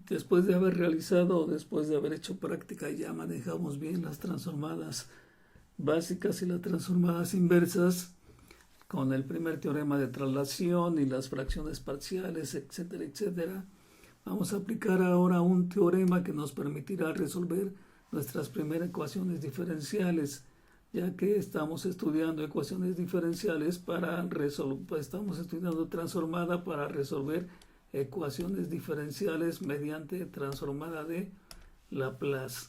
después de haber realizado, después de haber hecho práctica, ya manejamos bien las transformadas básicas y las transformadas inversas con el primer teorema de traslación y las fracciones parciales, etcétera, etcétera. Vamos a aplicar ahora un teorema que nos permitirá resolver nuestras primeras ecuaciones diferenciales, ya que estamos estudiando ecuaciones diferenciales para resolver, estamos estudiando transformada para resolver ecuaciones diferenciales mediante transformada de Laplace.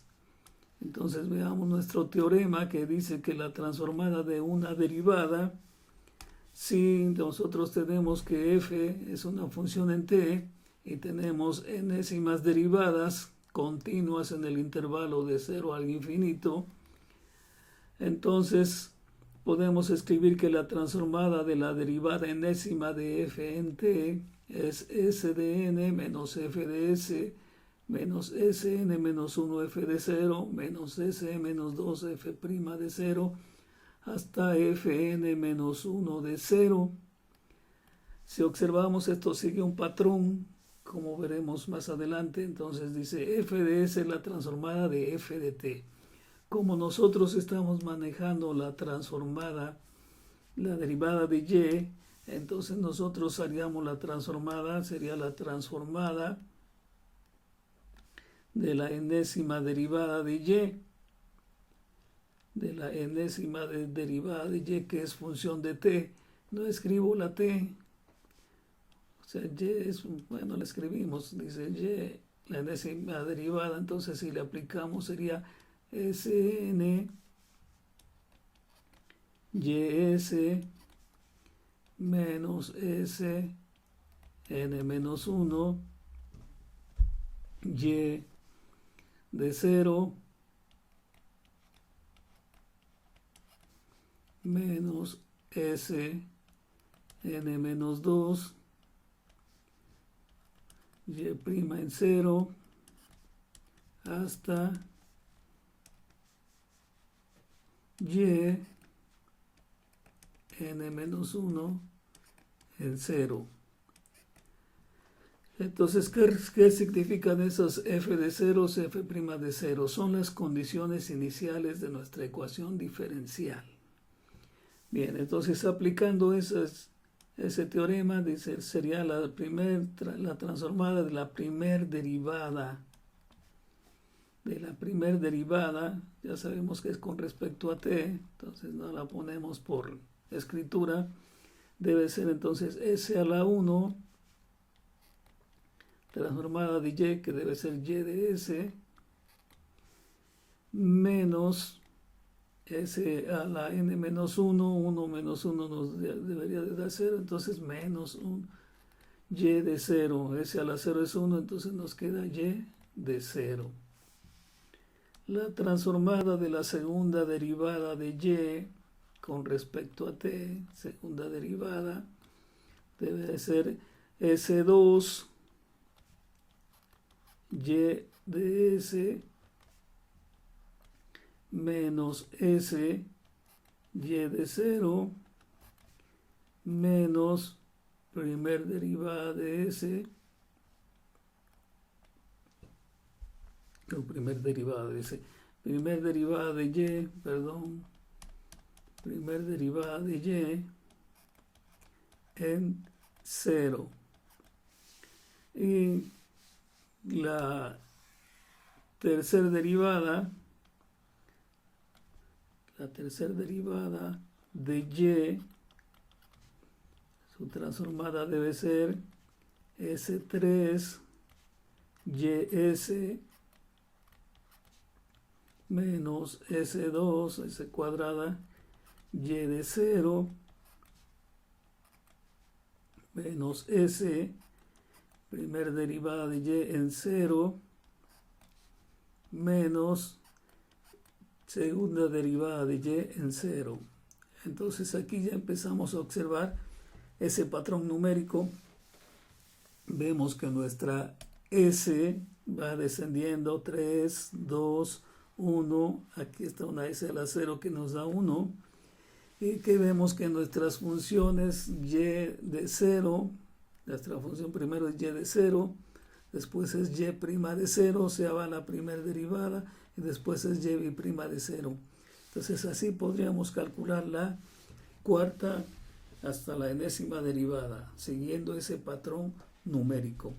Entonces veamos nuestro teorema que dice que la transformada de una derivada, si nosotros tenemos que f es una función en t y tenemos enésimas derivadas continuas en el intervalo de 0 al infinito, entonces podemos escribir que la transformada de la derivada enésima de f en t es s de n menos f de s menos sn menos 1 f de 0 menos s menos 2 f' de 0 hasta fn menos 1 de 0. Si observamos, esto sigue un patrón, como veremos más adelante. Entonces dice f de s es la transformada de f de t. Como nosotros estamos manejando la transformada, la derivada de y, entonces nosotros haríamos la transformada, sería la transformada de la enésima derivada de y, de la enésima derivada de y, que es función de t. No escribo la t, o sea, y es, bueno, la escribimos, dice y, la enésima derivada, entonces si le aplicamos sería Sn ys menos S n menos 1 y de 0 menos S n menos 2 y' en 0 hasta y n menos 1 en 0. Entonces, ¿qué significan esos f de 0, f' de 0? Son las condiciones iniciales de nuestra ecuación diferencial. Bien, entonces aplicando ese teorema, dice, sería la transformada de la primer derivada. De la primer derivada, ya sabemos que es con respecto a t, entonces no la ponemos por escritura. Debe ser entonces s a la 1 transformada de y, que debe ser y de s, menos s a la n menos 1, 1 menos 1 nos debería de dar 0, entonces menos un y de 0, s a la 0 es 1, entonces nos queda y de 0. La transformada de la segunda derivada de y con respecto a t, segunda derivada, debe de ser s2 y de s menos s y de 0 menos primer derivada de s, primer derivada de y, primer derivada de y en 0. Y la tercera derivada de y, su transformada debe ser s3 ys menos s2, s cuadrada, y de 0 menos s, primer derivada de y en 0, menos segunda derivada de y en 0. Entonces aquí ya empezamos a observar ese patrón numérico. Vemos que nuestra s va descendiendo 3, 2, 1, aquí está una s a la 0 que nos da 1, y que vemos que nuestras funciones y de 0, nuestra función primero es y de 0, después es y' de 0, o sea, va la primera derivada, y después es y' de 0. Entonces así podríamos calcular la cuarta hasta la enésima derivada, siguiendo ese patrón numérico.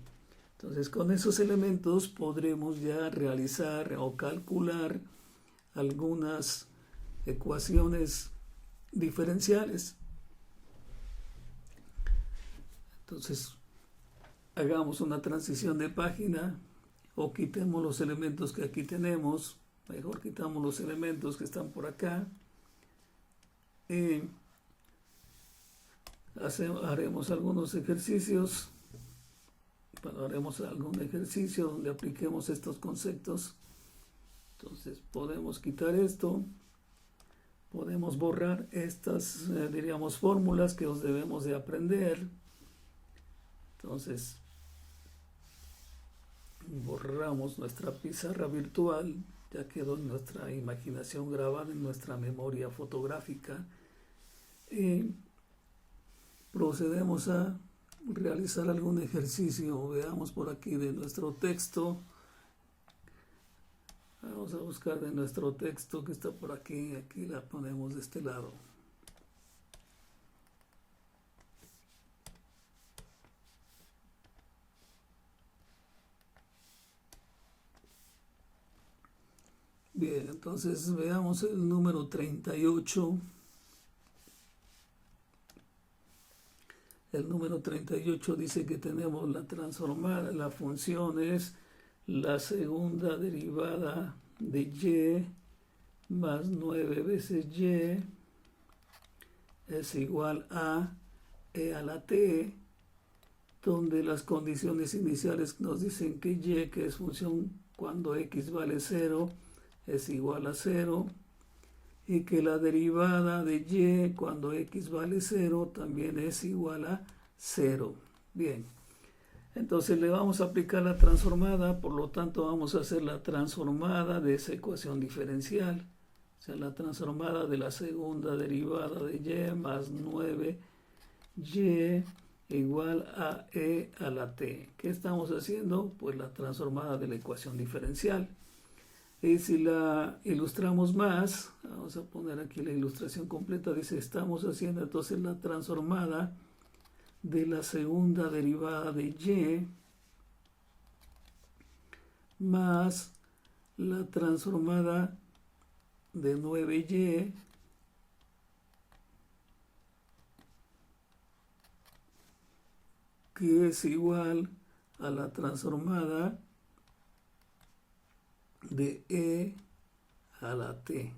Entonces con esos elementos podremos ya realizar o calcular algunas ecuaciones diferenciales. Entonces hagamos una transición de página o quitemos los elementos que aquí tenemos. Mejor quitamos los elementos que están por acá. Y haremos algunos ejercicios. Bueno, haremos algún ejercicio donde apliquemos estos conceptos. Entonces podemos quitar esto. Podemos borrar estas, diríamos, fórmulas que os debemos de aprender. Entonces borramos nuestra pizarra virtual. Ya quedó en nuestra imaginación grabada en nuestra memoria fotográfica. Y procedemos a realizar algún ejercicio. Veamos por aquí de nuestro texto. Vamos a buscar de nuestro texto que está por aquí. Aquí la ponemos de este lado. Bien, entonces veamos el número 38. El número 38 dice que tenemos la transformada, la función es la segunda derivada de y más 9 veces y es igual a e a la t, donde las condiciones iniciales nos dicen que y, que es función cuando x vale 0, es igual a 0, y que la derivada de y cuando x vale 0 también es igual a 0. Bien, entonces le vamos a aplicar la transformada, por lo tanto vamos a hacer la transformada de esa ecuación diferencial, o sea, la transformada de la segunda derivada de y más 9y igual a e a la t. ¿Qué estamos haciendo? Pues la transformada de la ecuación diferencial. Y si la ilustramos más, vamos a poner aquí la ilustración completa, dice, estamos haciendo entonces la transformada de la segunda derivada de y más la transformada de 9y que es igual a la transformada de e a la t.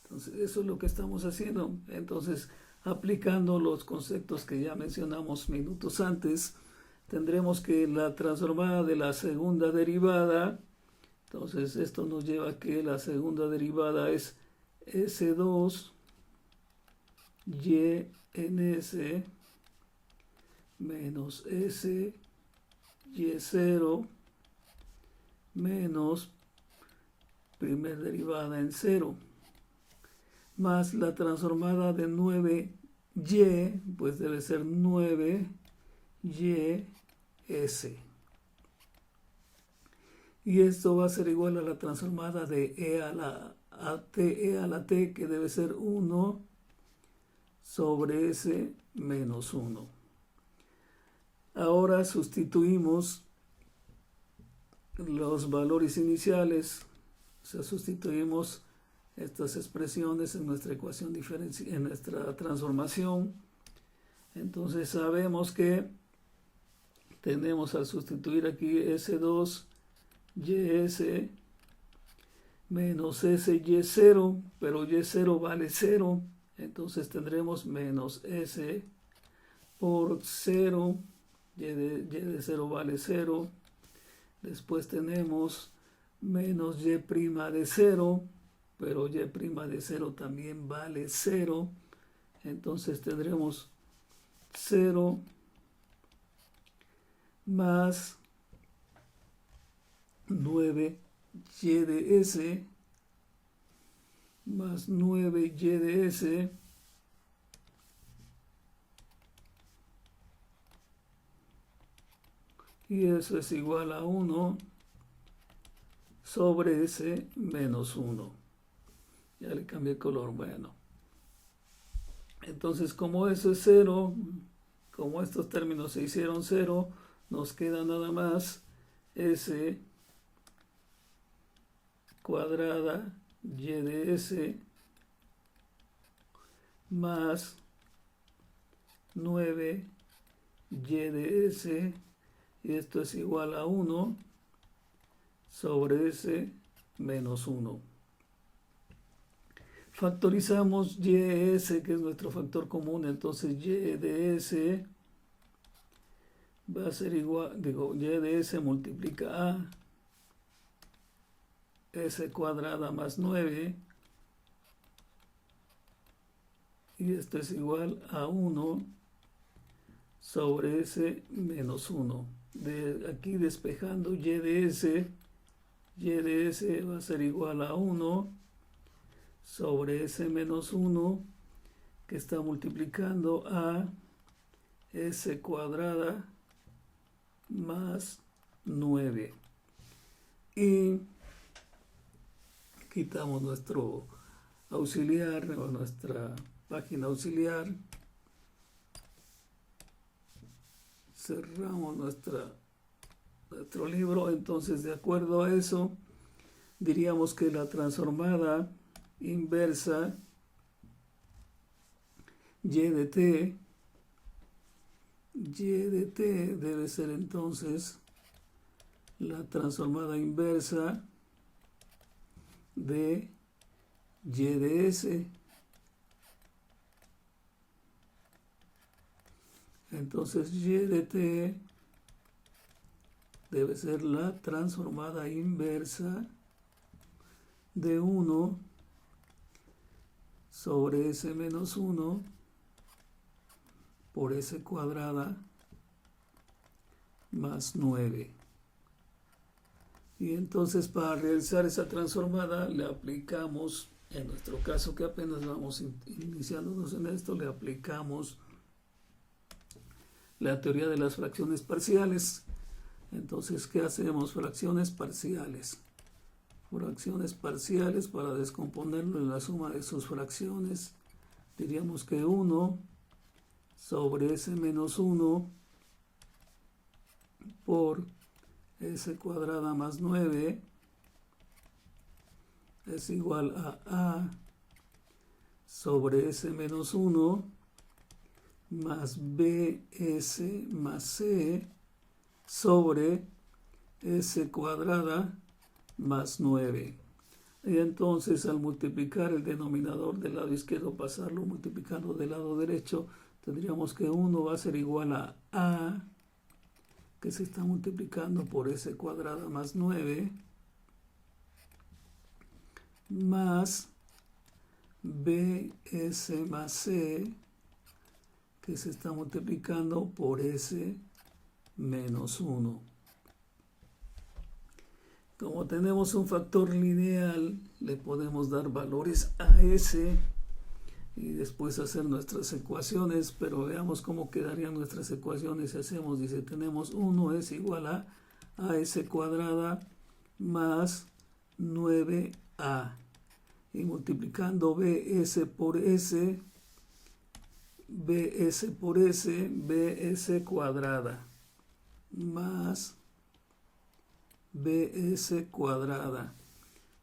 Entonces eso es lo que estamos haciendo. Entonces, aplicando los conceptos que ya mencionamos minutos antes, tendremos que la transformada de la segunda derivada, entonces esto nos lleva a que la segunda derivada es S2 y en S menos S y0 menos primera derivada en 0 más la transformada de 9y, pues debe ser 9ys. Y esto va a ser igual a la transformada de e a la t, que debe ser 1 sobre s menos 1. Ahora sustituimos los valores iniciales, o sea, sustituimos estas expresiones en nuestra ecuación diferencial, en nuestra transformación. Entonces sabemos que tenemos al sustituir aquí S2 ys menos sy0, pero y0 vale 0, entonces tendremos menos s por 0, y de 0 vale 0. Después tenemos menos y' de 0, pero y' de 0 también vale 0. Entonces tendremos 0 más 9y de s más 9y de s y eso es igual a 1 sobre S menos 1. Ya le cambié el color, bueno. Entonces, como eso es 0, como estos términos se hicieron 0, nos queda nada más S cuadrada y de S más 9 y de S, y esto es igual a 1 sobre S menos 1. Factorizamos YS, que es nuestro factor común, entonces Y de S va a ser igual, Y de S multiplica a S cuadrada más 9, y esto es igual a 1 sobre S menos 1. De aquí despejando Y de S va a ser igual a 1 sobre S menos 1, que está multiplicando a S cuadrada más 9. Y quitamos nuestro auxiliar o nuestra página auxiliar. Cerramos nuestro libro. Entonces, de acuerdo a eso, diríamos que la transformada inversa y de t debe ser entonces la transformada inversa de y de s. Entonces y de t debe ser la transformada inversa de 1 sobre S menos 1 por S cuadrada más 9. Y entonces para realizar esa transformada le aplicamos, en nuestro caso que apenas vamos iniciándonos en esto, le aplicamos la teoría de las fracciones parciales. Entonces, ¿qué hacemos? Fracciones parciales. Fracciones parciales, para descomponerlo en la suma de sus fracciones, diríamos que 1 sobre S menos 1 por S cuadrada más 9 es igual a sobre S menos 1 más BS más C sobre S cuadrada más 9. Y entonces, al multiplicar el denominador del lado izquierdo, pasarlo multiplicando del lado derecho, tendríamos que 1 va a ser igual a que se está multiplicando por S cuadrada más 9, más BS más C, que se está multiplicando por S menos 1. Como tenemos un factor lineal, le podemos dar valores a S y después hacer nuestras ecuaciones, pero veamos cómo quedarían nuestras ecuaciones si hacemos. Dice, tenemos 1 es igual a S cuadrada más 9A, y multiplicando BS por S, BS cuadrada más BS cuadrada.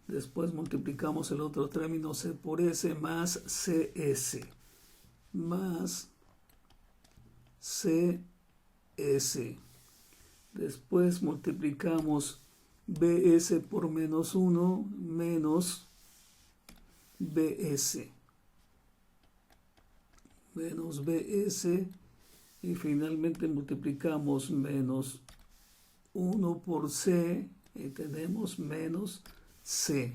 Después multiplicamos el otro término C por S más CS más CS. Después multiplicamos BS por menos 1 menos BS menos BS, y finalmente multiplicamos menos 1 por C y tenemos menos C.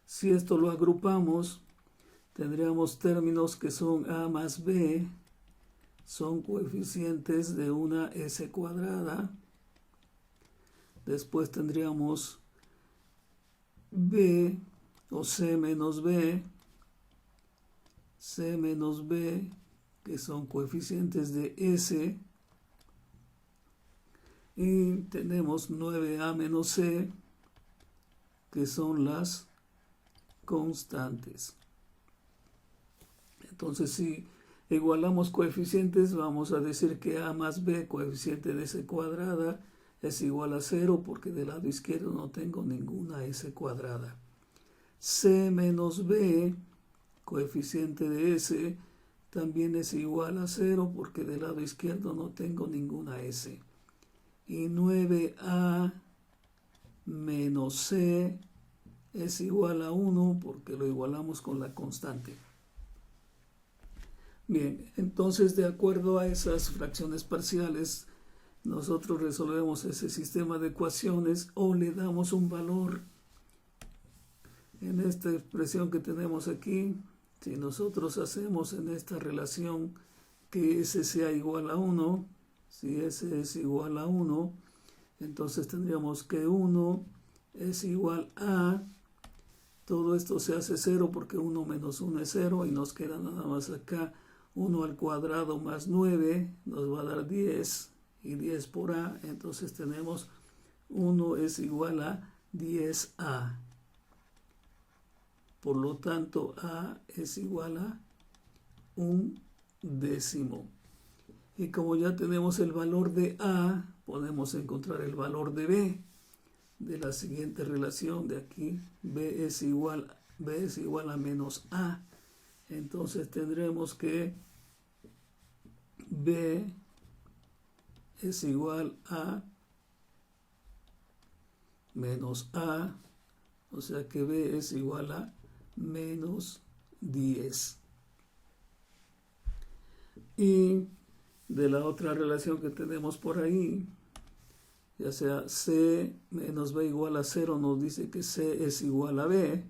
Si esto lo agrupamos, tendríamos términos que son A más B, son coeficientes de una S cuadrada. Después tendríamos B o C menos B, que son coeficientes de S, y tenemos 9a menos c, que son las constantes. Entonces, si igualamos coeficientes, vamos a decir que a más b, coeficiente de s cuadrada, es igual a 0, porque del lado izquierdo no tengo ninguna s cuadrada. C menos b, coeficiente de s, también es igual a 0, porque del lado izquierdo no tengo ninguna s. Y 9a menos c es igual a 1, porque lo igualamos con la constante. Bien, entonces de acuerdo a esas fracciones parciales, nosotros resolvemos ese sistema de ecuaciones o le damos un valor en esta expresión que tenemos aquí. Si nosotros hacemos en esta relación que S sea igual a 1, si S es igual a 1, entonces tendríamos que 1 es igual a, todo esto se hace 0 porque 1 menos 1 es 0 y nos queda nada más acá 1 al cuadrado más 9, nos va a dar 10 y 10 por a, entonces tenemos 1 es igual a 10a. Por lo tanto, a es igual a 1/10. Y como ya tenemos el valor de a, podemos encontrar el valor de b de la siguiente relación de aquí. b es igual a menos a. Entonces tendremos que b es igual a menos a, o sea que b es igual a menos 10. Y de la otra relación que tenemos por ahí, ya sea c menos b igual a 0, nos dice que c es igual a b,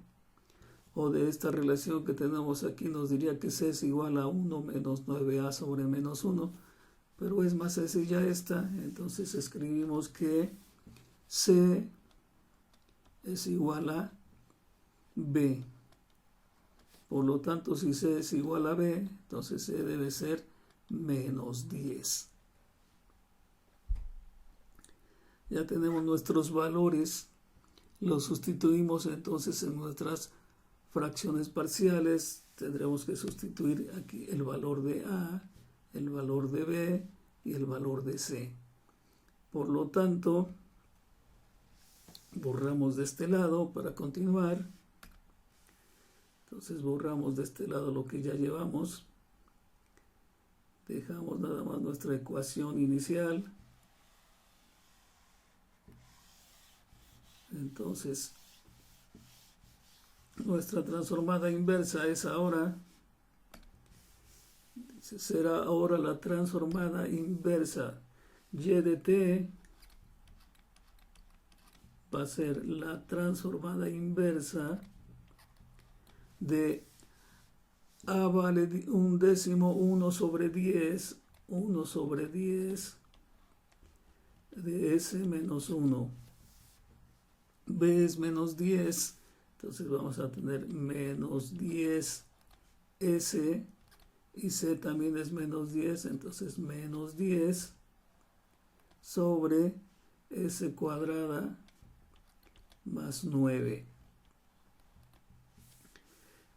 o de esta relación que tenemos aquí nos diría que c es igual a 1 menos 9a sobre menos 1, pero es más sencilla esta, entonces escribimos que c es igual a b. Por lo tanto, si c es igual a b, entonces c debe ser menos 10. Ya tenemos nuestros valores, los sustituimos entonces en nuestras fracciones parciales. Tendremos que sustituir aquí el valor de a, el valor de b y el valor de c. Por lo tanto, borramos de este lado para continuar. Entonces borramos de este lado lo que ya llevamos. Dejamos nada más nuestra ecuación inicial. Entonces, nuestra transformada inversa es ahora, será ahora la transformada inversa y de t va a ser la transformada inversa de a vale 1/10, 1 sobre 10, 1 sobre 10 de s menos 1. b es menos 10, entonces vamos a tener menos 10s, y c también es menos 10, entonces menos 10 sobre s cuadrada más 9.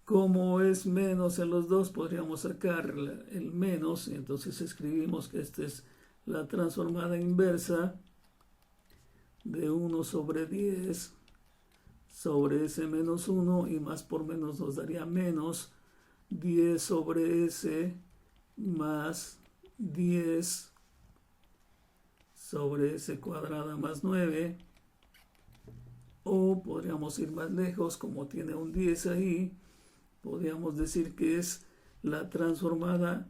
Como es menos en los dos, podríamos sacar el menos, y entonces escribimos que esta es la transformada inversa de 1 sobre 10 sobre s menos 1, y más por menos nos daría menos 10 sobre s más 10 sobre s cuadrada más 9. O podríamos ir más lejos, como tiene un 10 ahí, podríamos decir que es la transformada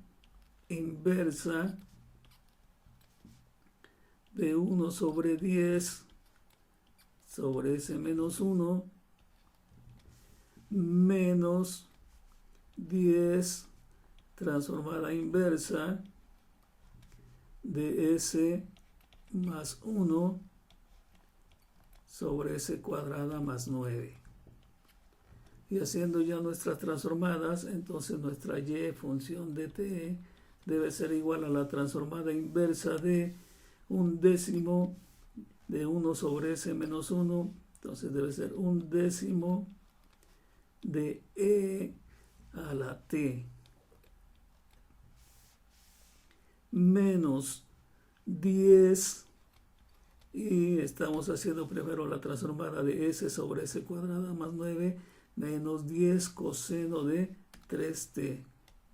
inversa de 1 sobre 10 sobre s menos 1 menos 10 transformada inversa de s más 1 sobre s cuadrada más 9. Y haciendo ya nuestras transformadas, entonces nuestra y función de t debe ser igual a la transformada inversa de un décimo de 1 sobre s menos 1, entonces debe ser un décimo de e a la t menos 10, y estamos haciendo primero la transformada de s sobre s cuadrada más 9 menos 10 coseno de 3t,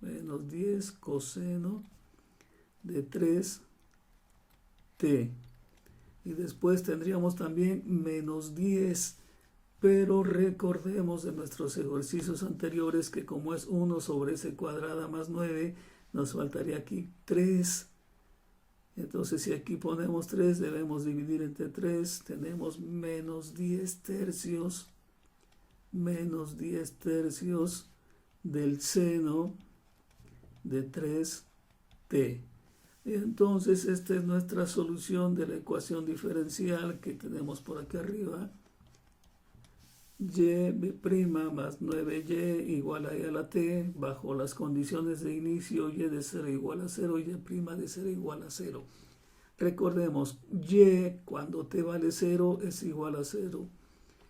menos 10 coseno de 3t. Y después tendríamos también menos 10, pero recordemos de nuestros ejercicios anteriores que como es 1 sobre s cuadrada más 9, nos faltaría aquí 3. Entonces si aquí ponemos 3, debemos dividir entre 3, tenemos menos 10 tercios, menos 10 tercios del seno de 3t. Entonces esta es nuestra solución de la ecuación diferencial que tenemos por aquí arriba. Y' más 9y igual a la t bajo las condiciones de inicio y de 0 igual a 0 y y de 0 igual a 0. Recordemos, y cuando t vale 0 es igual a 0.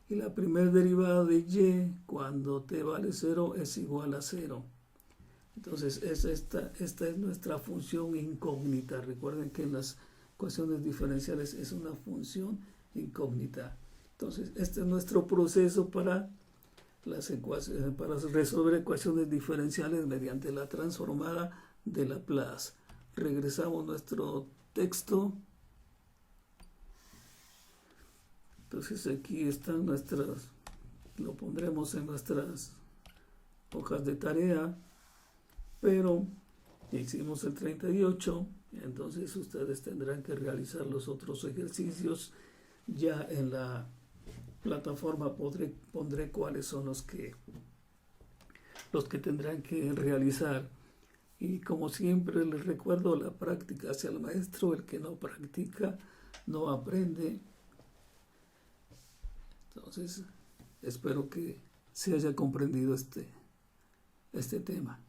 Y la primera derivada de y cuando t vale 0 es igual a 0. Entonces esta es nuestra función incógnita. Recuerden que en las ecuaciones diferenciales es una función incógnita. Entonces este es nuestro proceso para resolver ecuaciones diferenciales mediante la transformada de Laplace. Regresamos a nuestro texto. Entonces aquí están lo pondremos en nuestras hojas de tarea, pero ya hicimos el 38, entonces ustedes tendrán que realizar los otros ejercicios. Ya en la plataforma pondré cuáles son los que tendrán que realizar. Y como siempre les recuerdo, la práctica hacia el maestro. El que no practica no aprende. Entonces espero que se haya comprendido este tema.